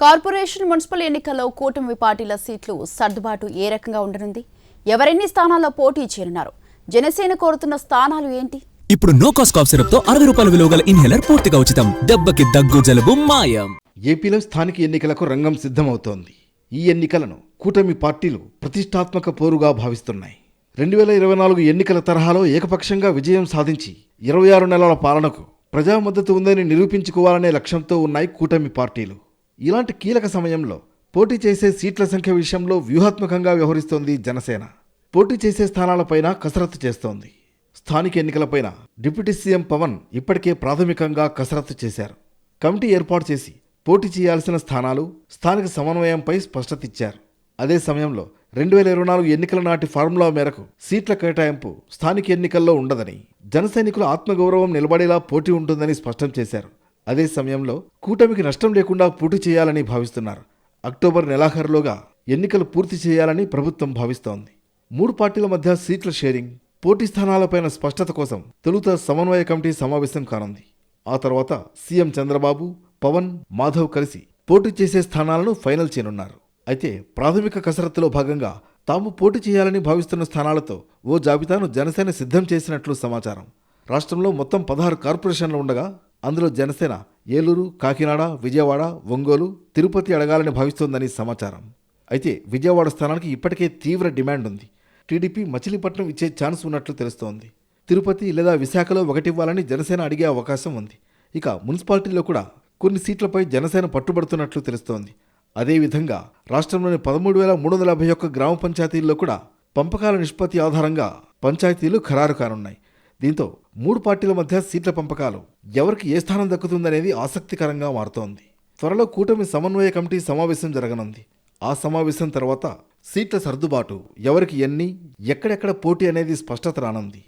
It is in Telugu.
కార్పొరేషన్ మున్సిపల్ ఎన్నికల్లో కూటమి పార్టీల సీట్లు సర్దుబాటు ఏ రకంగా ఉండనుంది? ఎవరెన్ని స్థానాల్లో పోటీ చేరున్నారు? జనసేన కోరుతున్న స్థానాలు ఏంటి? ఇప్పుడు నో కాస్ట్ కాఫ్ సిరప్ తో 60 రూపాయల విలువ గల ఇన్హేలర్ పూర్తిగా ఉచితం. దెబ్బకి దగ్గు జలుబు మాయం. ఏపీలో స్థానిక ఎన్నికలకు రంగం సిద్ధమవుతోంది. ఈ ఎన్నికలను కూటమి పార్టీలు ప్రతిష్టాత్మక పోరుగా భావిస్తున్నాయి. 2024 ఎన్నికల తరహాలో ఏకపక్షంగా విజయం సాధించి 26 నెలల పాలనకు ప్రజా మద్దతు ఉందని నిరూపించుకోవాలనే లక్ష్యంతో ఉన్నాయి కూటమి పార్టీలు. ఇలాంటి కీలక సమయంలో పోటీ చేసే సీట్ల సంఖ్య విషయంలో వ్యూహాత్మకంగా వ్యవహరిస్తోంది జనసేన. పోటీ చేసే స్థానాలపైన కసరత్తు చేస్తోంది. స్థానిక ఎన్నికలపైన డిప్యూటీ సీఎం పవన్ ఇప్పటికే ప్రాథమికంగా కసరత్తు చేశారు. కమిటీ ఏర్పాటు చేసి పోటీ చేయాల్సిన స్థానాలు, స్థానిక సమన్వయంపై స్పష్టత ఇచ్చారు. అదే సమయంలో 2024 ఎన్నికల నాటి ఫార్ములా మేరకు సీట్ల కేటాయింపు స్థానిక ఎన్నికల్లో ఉండదని, జనసైనికుల ఆత్మగౌరవం నిలబడేలా పోటీ ఉంటుందని స్పష్టం చేశారు. అదే సమయంలో కూటమికి నష్టం లేకుండా పోటీ చేయాలని భావిస్తున్నారు. అక్టోబర్ నెలాఖరులోగా ఎన్నికలు పూర్తి చేయాలని ప్రభుత్వం భావిస్తోంది. 3 పార్టీల మధ్య సీట్ల షేరింగ్, పోటీ స్థానాలపైన స్పష్టత కోసం తొలుత సమన్వయ కమిటీ సమావేశం కానుంది. ఆ తర్వాత సీఎం చంద్రబాబు, పవన్, మాధవ్ కలిసి పోటీ చేసే స్థానాలను ఫైనల్ చేయనున్నారు. అయితే ప్రాథమిక కసరత్తులో భాగంగా తాము పోటీ చేయాలని భావిస్తున్న స్థానాలతో ఓ జాబితాను జనసేన సిద్ధం చేసినట్లు సమాచారం. రాష్ట్రంలో మొత్తం 16 కార్పొరేషన్లు ఉండగా అందులో జనసేన ఏలూరు, కాకినాడ, విజయవాడ, ఒంగోలు, తిరుపతి అడగాలని భావిస్తోందని సమాచారం. అయితే విజయవాడ స్థానానికి ఇప్పటికే తీవ్ర డిమాండ్ ఉంది. టీడీపీ మచిలీపట్నం ఇచ్చే ఛాన్స్ ఉన్నట్లు తెలుస్తోంది. తిరుపతి లేదా విశాఖలో ఒకటివ్వాలని జనసేన అడిగే అవకాశం ఉంది. ఇక మున్సిపాలిటీలో కూడా కొన్ని సీట్లపై జనసేన పట్టుబడుతున్నట్లు తెలుస్తోంది. అదేవిధంగా రాష్ట్రంలోని 13,351 గ్రామ పంచాయతీల్లో కూడా పంపకాల నిష్పత్తి ఆధారంగా పంచాయతీలు ఖరారు కానున్నాయి. దీంతో 3 పార్టీల మధ్య సీట్ల పంపకాలు ఎవరికి ఏ స్థానం దక్కుతుందనేది ఆసక్తికరంగా మారుతోంది. త్వరలో కూటమి సమన్వయ కమిటీ సమావేశం జరగనుంది. ఆ సమావేశం తర్వాత సీట్ల సర్దుబాటు, ఎవరికి ఎన్ని, ఎక్కడెక్కడ పోటీ అనేది స్పష్టత రానుంది.